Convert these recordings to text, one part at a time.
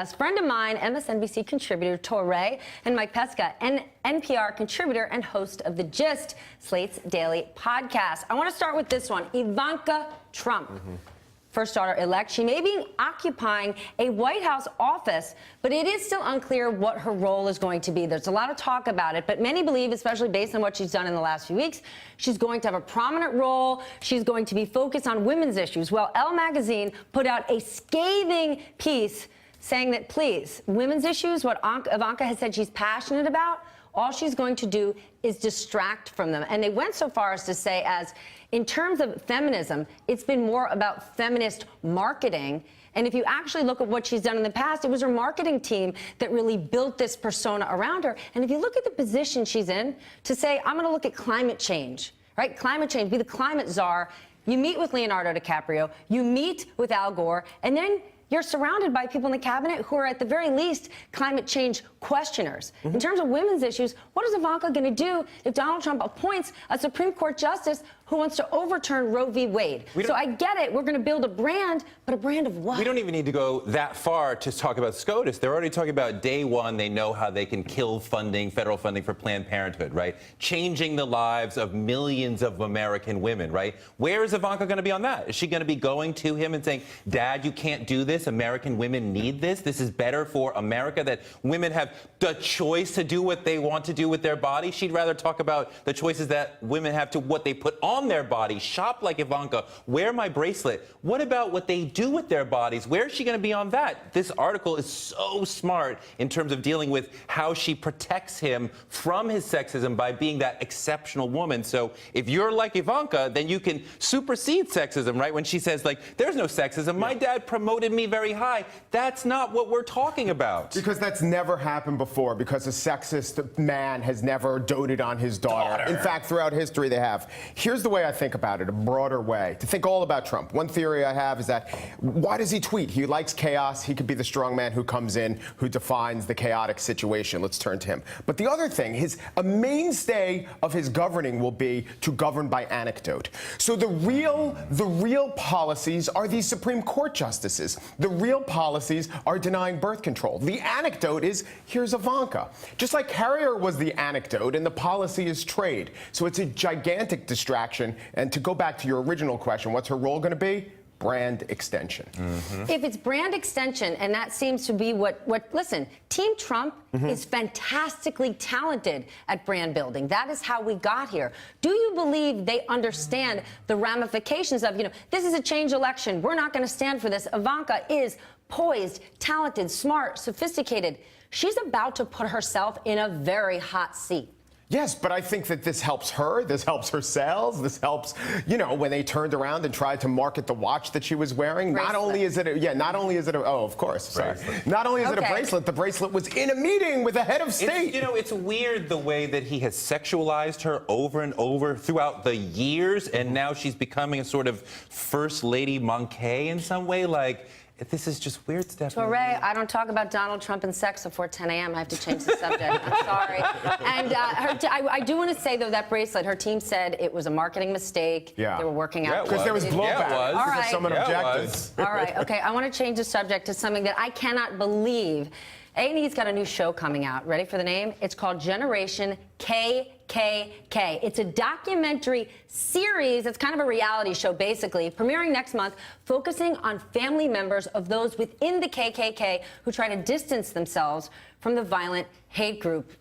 As friend of mine, MSNBC contributor Torre and Mike Pesca, and NPR contributor and host of The Gist, Slate's daily podcast. I want to start with this one. Ivanka Trump, first daughter-elect. She may be occupying a White House office, but it is still unclear what her role is going to be. There's a lot of talk about it, but many believe, especially based on what she's done in the last few weeks, she's going to have a prominent role. She's going to be focused on women's issues. Well, Elle magazine put out a scathing piece saying that, please, women's issues, what Ivanka has said she's passionate about, all she's going to do is distract from them. And they went so far as to say, as in terms of feminism, it's been more about feminist marketing. And if you actually look at what she's done in the past, it was her marketing team that really built this persona around her. And if you look at the position she's in, to say, I'm going to look at climate change, right? Climate change, be the climate czar. You meet with Leonardo DiCaprio, you meet with Al Gore, and then you're surrounded by people in the cabinet who are, at the very least, climate change questioners. In terms of women's issues, what is Ivanka going to do if Donald Trump appoints a Supreme Court justice who wants to overturn Roe v. Wade? So I get it. We're going to build a brand, but a brand of what? We don't even need to go that far to talk about SCOTUS. They're already talking about day one. They know how they can kill funding, federal funding for Planned Parenthood, right? Changing the lives of millions of American women, right? Where is Ivanka going to be on that? Is she going to be going to him and saying, Dad, you can't do this. American women need this. This is better for America, that women have the choice to do what they want to do with their body. She'd rather talk about the choices that women have to what they put on their body. Shop like Ivanka. Wear my bracelet. What about what they do with their bodies? Where is she going to be on that? This article is so smart in terms of dealing with how she protects him from his sexism by being that exceptional woman. So if you're like Ivanka, then you can supersede sexism, right? When she says, like, there's no sexism. My dad promoted me very high. That's not what we're talking about. Because that's never happened before, because a sexist man has never doted on his daughter. In fact, throughout history they have. Here's the way I think about it, a broader way, to think all about Trump. One theory I have is that, why does he tweet? He likes chaos. He could be the strong man who comes in, who defines the chaotic situation. Let's turn to him. But the other thing, a mainstay of his governing will be to govern by anecdote. So the real policies are these Supreme Court justices. The real policies are denying birth control. The anecdote is, here's Ivanka. Just like Carrier was the anecdote and the policy is trade. So it's a gigantic distraction. And to go back to your original question, what's her role going to be? Brand extension. If it's brand extension, and that seems to be listen, Team Trump is fantastically talented at brand building. That is how we got here. Do you believe they understand the ramifications of, this is a change election. We're not going to stand for this. Ivanka is poised, talented, smart, sophisticated. She's about to put herself in a very hot seat. Yes, but I think that this helps her. This helps her sales. This helps, when they turned around and tried to market the watch that she was wearing. Bracelet. Not only is it oh, of course, sorry. Not only is it a bracelet, the bracelet was in a meeting with the head of state. It's weird the way that he has sexualized her over and over throughout the years, and now she's becoming a sort of first lady manquée in some way. Like, this is just weird stuff. Torre, I don't talk about Donald Trump and sex before 10 a.m. I have to change the subject. I'm sorry. And I do want to say, though, that bracelet, her team said it was a marketing mistake. Yeah. They were working out. Because there was blowback. All Because right. someone objected. All right. Okay. I want to change the subject to something that I cannot believe. A&E's got a new show coming out. Ready for the name? It's called Generation KKK. It's a documentary series. It's kind of a reality show, basically, premiering next month, focusing on family members of those within the KKK who try to distance themselves from the violent hate group.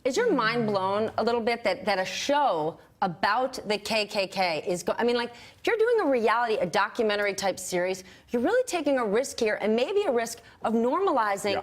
Is your mind blown a little bit that a show about the KKK is if you're doing a documentary type series, you're really taking a risk here, and maybe a risk of normalizing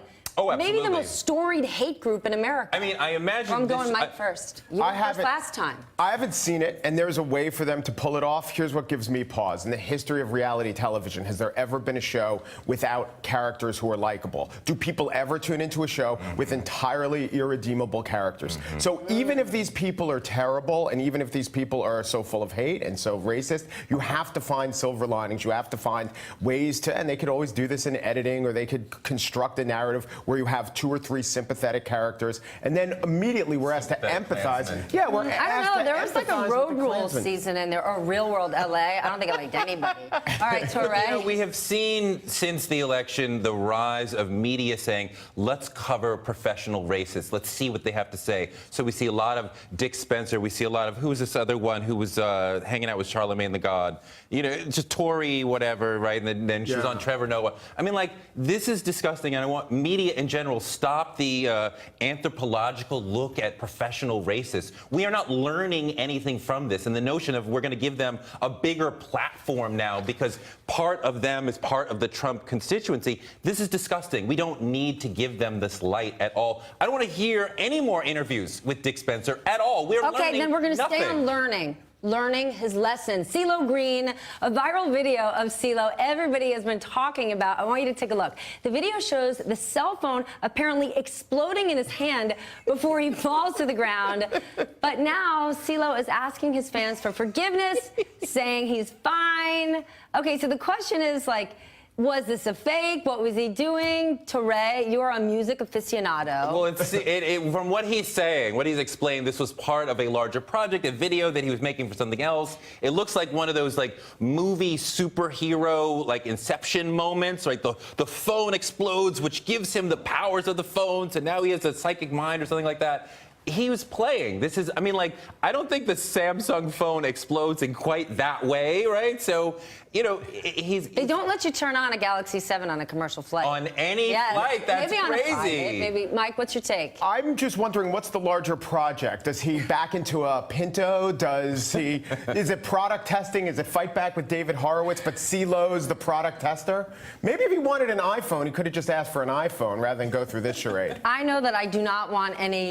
maybe the most storied hate group in America. I mean, I imagine I'm going Mike first. You went first last time. I haven't seen it, and there's a way for them to pull it off. Here's what gives me pause. In the history of reality television, has there ever been a show without characters who are likable? Do people ever tune into a show with entirely irredeemable characters? So even if these people are terrible, and even if these people are so full of hate and so racist, you have to find silver linings. You have to find ways to, and they could always do this in editing, or they could construct a narrative where you have 2 or 3 sympathetic characters, and then immediately we're asked to empathize. Yeah, we're I don't asked know. to There was like a empathize Road with the Rules Klansmen. season in there, or Real World LA. I don't think I liked anybody. All right, Torre. We have seen since the election the rise of media saying, let's cover professional racists. Let's see what they have to say. So we see a lot of Dick Spencer. We see a lot of, who was this other one who was hanging out with Charlemagne the God? You know, just Tory, whatever, right? And then she was on Trevor Noah. I mean, like, this is disgusting. And I want media in general, stop the anthropological look at professional racists. We are not learning anything from this. And the notion of we're going to give them a bigger platform now because part of them is part of the Trump constituency. This is disgusting. We don't need to give them this light at all. I don't want to hear any more interviews with Dick Spencer at all. We're Okay, learning then we're going to stay nothing. on learning his lesson. CeeLo Green, a viral video of CeeLo everybody has been talking about. I want you to take a look. The video shows the cell phone apparently exploding in his hand before he falls to the ground. But now CeeLo is asking his fans for forgiveness, saying he's fine. Okay, so the question is, like, was this a fake? What was he doing? Torre, you're a music aficionado. Well, from what he's saying, what he's explained, this was part of a larger project, a video that he was making for something else. It looks like one of those like movie superhero like Inception moments. Like the phone explodes, which gives him the powers of the phone. So now he has a psychic mind or something like that. He was playing. This is, I mean, like, I don't think the Samsung phone explodes in quite that way, right? So, you know, They don't let you turn on a Galaxy 7 on a commercial flight. on any flight. That's maybe crazy. On a private, maybe. Mike, what's your take? I'm just wondering, what's the larger project? Does he back into a Pinto? Does he? Is it product testing? Is it fight back with David Horowitz? But CeeLo's the product tester. Maybe if he wanted an iPhone, he could have just asked for an iPhone rather than go through this charade. I know that I do not want any